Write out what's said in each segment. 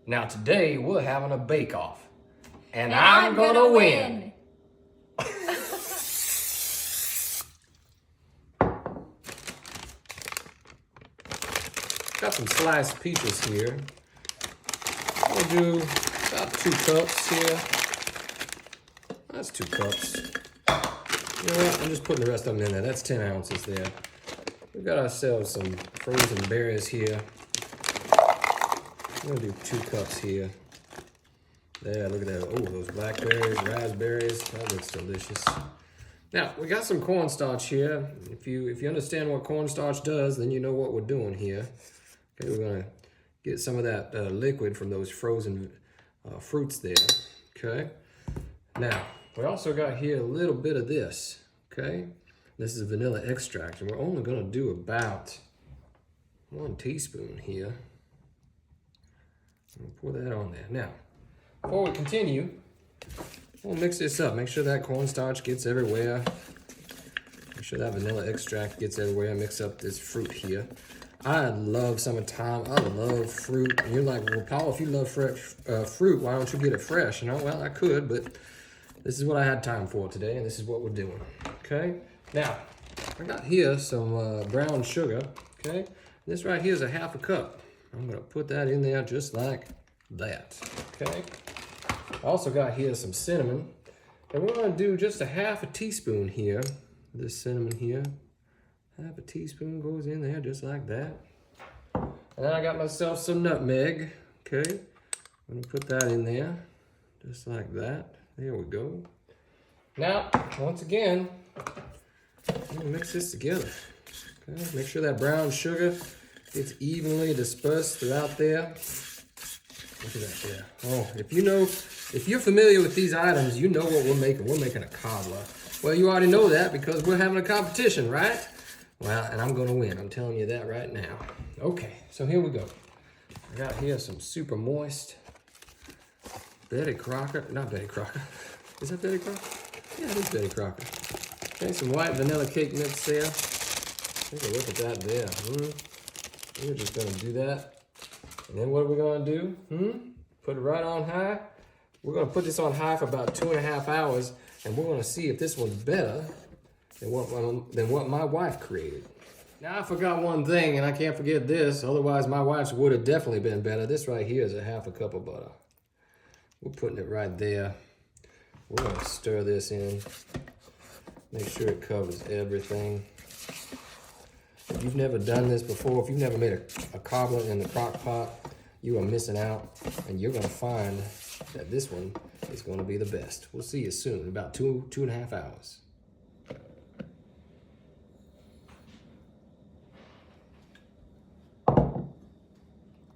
Now today we're having a bake-off, and I'm gonna win. Got some sliced peaches here. We'll do about 2 cups here. That's 2 cups. You know what? I'm just putting the rest of them in there. That's 10 ounces there. We've got ourselves some frozen berries here. I'm gonna do 2 cups here. There, look at that. Oh, those blackberries, raspberries. That looks delicious. Now, we got some cornstarch here. If you understand what cornstarch does, then you know what we're doing here. Okay, we're gonna get some of that liquid from those frozen fruits there. Okay. Now, we also got here a little bit of this. Okay. This is vanilla extract, and we're only gonna do about 1 teaspoon here. I'll pour that on there. Now, before we continue, we'll mix this up. Make sure that cornstarch gets everywhere. Make sure that vanilla extract gets everywhere. Mix up this fruit here. I love summertime. I love fruit. And you're like, well, Paul, if you love fresh fruit, why don't you get it fresh? You know, well, I could, but this is what I had time for today, and this is what we're doing. Okay? Now, I got here some brown sugar. Okay? This right here is a 1/2 cup. I'm going to put that in there just like that. Okay? I also got here some cinnamon. And we're going to do just a 1/2 teaspoon here. This cinnamon here. 1/2 teaspoon goes in there just like that. And then I got myself some nutmeg. Okay? I'm going to put that in there just like that. There we go. Now, once again, I'm going to mix this together. Okay? Make sure that brown sugar gets evenly dispersed throughout there. Look at that there. Oh, if you're familiar with these items, you know what we're making. We're making a cobbler. Well, you already know that because we're having a competition, right? Well, and I'm gonna win. I'm telling you that right now. Okay, so here we go. I got here some super moist Betty Crocker. Not Betty Crocker. Is that Betty Crocker? Yeah, it is Betty Crocker. Okay, some white vanilla cake mix there. Take a look at that there. We're just gonna do that. And then what are we gonna do? Put it right on high. We're gonna put this on high for about 2.5 hours, and we're gonna see if this one's better than what my wife created. Now I forgot one thing, and I can't forget this, otherwise my wife's would have definitely been better. This right here is a 1/2 cup of butter. We're putting it right there. We're gonna stir this in. Make sure it covers everything. If you've never done this before, if you've never made a cobbler in the crock pot, you are missing out, and you're gonna find that this one is gonna be the best. We'll see you soon, in about 2.5 hours. All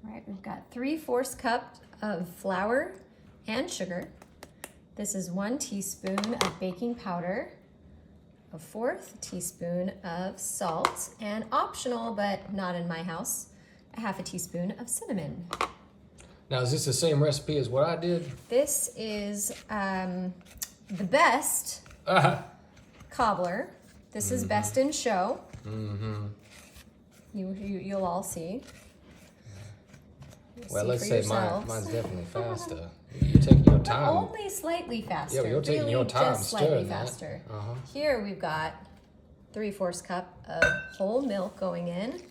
right, we've got 3/4 cups of flour and sugar. This is 1 teaspoon of baking powder, a 1/4 teaspoon of salt, and optional, but not in my house, a 1/2 teaspoon of cinnamon. Now, is this the same recipe as what I did? This is the best cobbler. This is best in show. You'll all see. Well, let's say mine's definitely faster. You're taking your time. Only slightly faster. Yeah, you're taking your time just slightly stirring faster. that. Here we've got 3/4 cup of whole milk going in.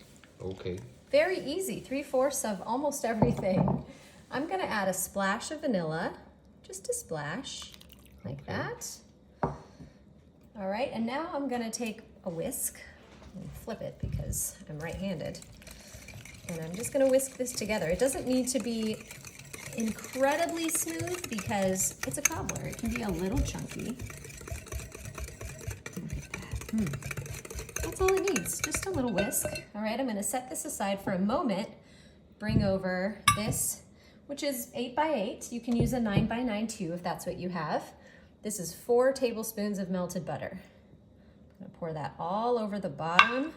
Okay. Very easy, 3/4 of almost everything. I'm gonna add a splash of vanilla, just a splash, like that. All right, and now I'm gonna take a whisk and flip it because I'm right-handed. And I'm just gonna whisk this together. It doesn't need to be incredibly smooth because it's a cobbler. It can be a little chunky. Look at that. That's all it needs, just a little whisk. All right, I'm gonna set this aside for a moment. Bring over this, which is 8 by 8. You can use a 9 by 9 too if that's what you have. This is 4 tablespoons of melted butter. I'm gonna pour that all over the bottom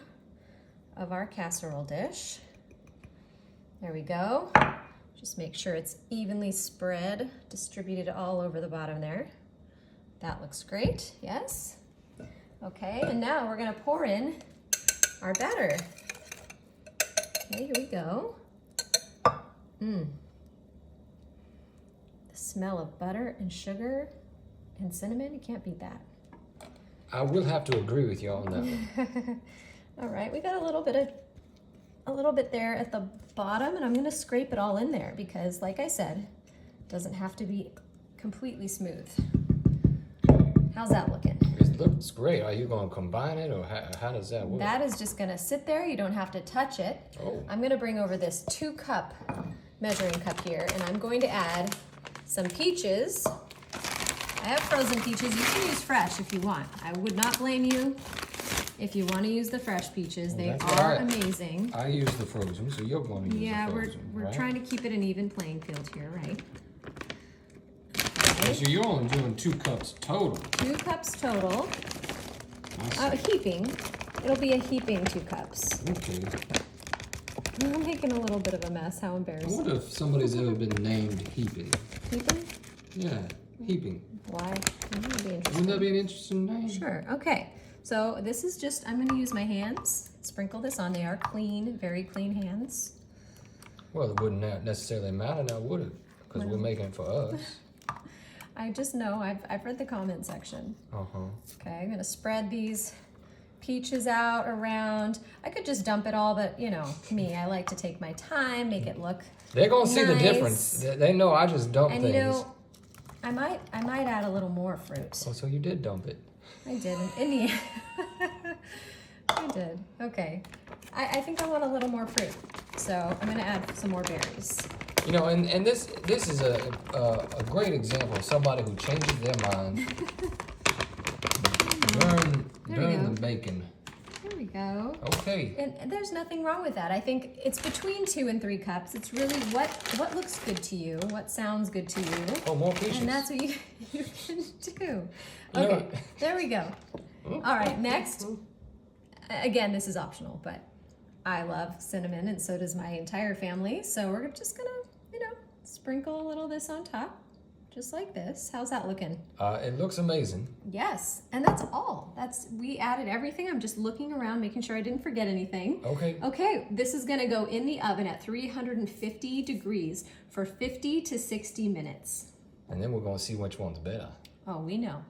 of our casserole dish. There we go. Just make sure it's evenly spread, distributed all over the bottom there. That looks great, yes? Okay, and now we're gonna pour in our batter. Okay, here we go. smell of butter and sugar and cinnamon. You can't beat that. I will have to agree with you on that one. All right, we got a little bit there at the bottom, and I'm gonna scrape it all in there because, like I said, it doesn't have to be completely smooth. How's that looking? It looks great. Are you going to combine it, or how does that work? That is just gonna sit there. You don't have to touch it. Oh. I'm gonna bring over this 2-cup measuring cup here, and I'm going to add some peaches. I have frozen peaches. You can use fresh if you want. I would not blame you if you want to use the fresh peaches. They are amazing. I use the frozen, so you're going to use the frozen. We're trying to keep it an even playing field here, right? Okay. So you're only doing 2 cups total. 2 cups total. Heaping. It'll be a heaping 2 cups. Okay. I'm making a little bit of a mess. How I embarrassing. wonder if somebody's ever been named Heaping. Heaping? Yeah, Heaping. Why? That'd be interesting. Wouldn't that be an interesting name? Sure. Okay. So this is just, I'm going to use my hands. Sprinkle this on. They are clean, very clean hands. Well, it wouldn't necessarily matter now, would it? Because we're making it for us. I just know, I've read the comment section. Uh-huh. Okay, I'm going to spread these peaches out around. I could just dump it all, but you know, me, I like to take my time, make it look They're going to see the nice. difference. They know I just dump And things. you know, I might add a little more fruit. Oh, so you did dump it. I did. In the end. I did. Okay. I think I want a little more fruit. So I'm going to add some more berries. You know, and this is a great example of somebody who changes their mind. Burn the bacon. There we go. Okay. And there's nothing wrong with that. I think it's between 2 and 3 cups. It's really what looks good to you, what sounds good to you. Oh, more peaches. And that's what you can do. You Okay, know- there we go. All right, next. Again, this is optional, but I love cinnamon and so does my entire family. So we're just gonna, sprinkle a little of this on top, just like this. How's that looking? It looks amazing. Yes, and that's all. We added everything. I'm just looking around, making sure I didn't forget anything. Okay. Okay, this is gonna go in the oven at 350 degrees for 50 to 60 minutes. And then we're going to see which one's better. Oh, we know.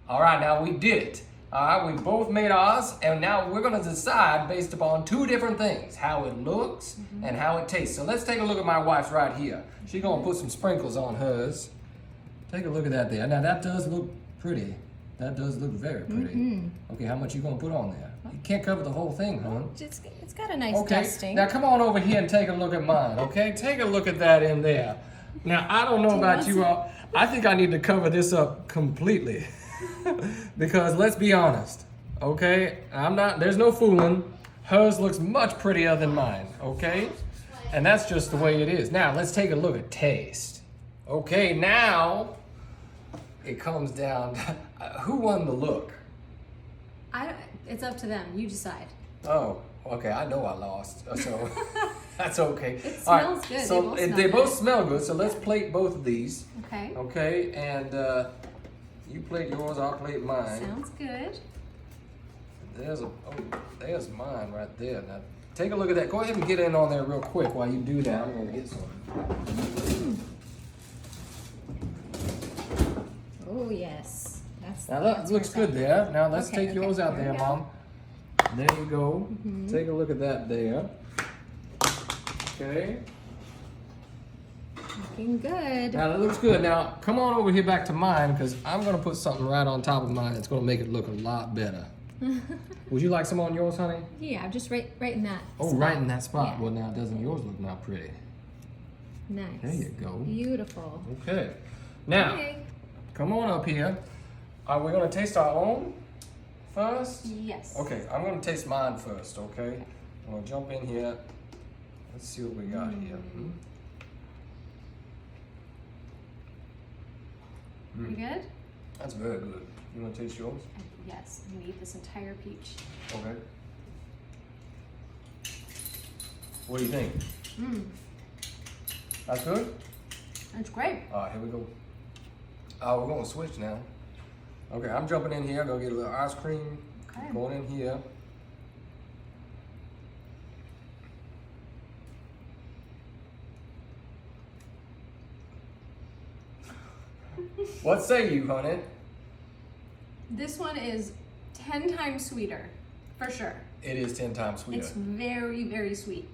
All right, now we did it. All right, we both made ours, and now we're going to decide based upon 2 different things, how it looks and how it tastes. So let's take a look at my wife's right here. She's going to put some sprinkles on hers. Take a look at that there. Now, that does look pretty. That does look very pretty. Okay, how much you going to put on there? You can't cover the whole thing, hon. It's got a nice Okay, dusting. now come on over here and take a look at mine, okay? Take a look at that in there. Now, I don't know about you all. I think I need to cover this up completely. Because let's be honest, okay? There's no fooling. Hers looks much prettier than mine, okay? And that's just the way it is. Now, let's take a look at taste. Okay, now it comes down, who won the look? It's up to them. You decide. Oh, okay, I know I lost, so that's okay. It All right, smells good. so they both smell good, so let's plate both of these. Okay. Okay, and you plate yours, I'll plate mine. Sounds good. There's mine right there. Now, take a look at that. Go ahead and get in on there real quick while you do that. I'm gonna get some. Oh yes. Now that looks good there. Now let's take yours out there, we go. Mom. There you go. Take a look at that there. Okay. Looking good. Now that looks good. Now come on over here back to mine because I'm gonna put something right on top of mine that's gonna make it look a lot better. Would you like some on yours, honey? Yeah, just right in that. Oh, spot. right in that spot. Yeah. Well, now doesn't yours look not pretty? Nice. There you go. Beautiful. Okay. Now, Okay. come on up here. Are we gonna taste our own first? Yes. Okay, I'm gonna taste mine first. Okay. I'm gonna jump in here. Let's see what we got here. You good? That's very good. You wanna taste yours? Yes. I'm gonna eat this entire peach. Okay. What do you think? That's good? That's great. All right, here we go. We're gonna switch now. Okay, I'm jumping in here. Gonna get a little ice cream. Okay. Going in here. What say you, honey? This one is 10 times sweeter, for sure. It is 10 times sweeter. It's very, very sweet.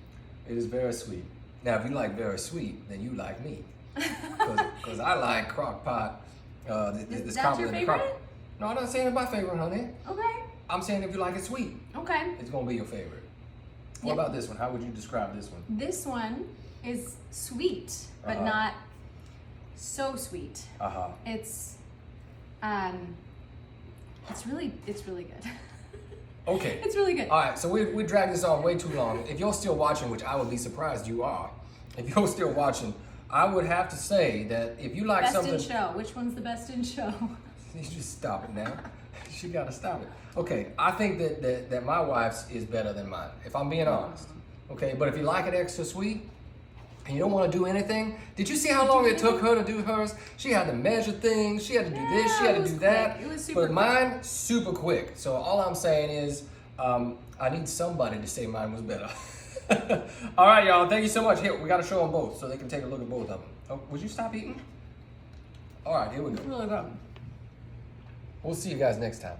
It is very sweet. Now, if you like very sweet, then you like me. Because I like crock pot. Is that your favorite? No, I'm not saying it's my favorite, honey. Okay. I'm saying if you like it sweet, Okay. it's going to be your favorite. What Yep. about this one? How would you describe this one? This one is sweet, but Uh-huh. not so sweet. Uh-huh. It's really good. Okay. It's really good. All right, so we dragged this on way too long. If you're still watching, which I would be surprised you are, if you're still watching, I would have to say that if you like Best something... in show. Which one's the best in show? You just stop it now. She got to stop it. Okay, I think that my wife's is better than mine, if I'm being honest. Okay, but if you like it extra sweet and you don't want to do anything, did you see how long it took her to do hers? She had to measure things. She had to do this. She Yeah, had it to was do that. quick. It was super But mine, super quick. So all I'm saying is I need somebody to say mine was better. All right, y'all. Thank you so much. Here, we got to show them both so they can take a look at both of them. Oh, would you stop eating? All right, here we go. Really good. We'll see you guys next time.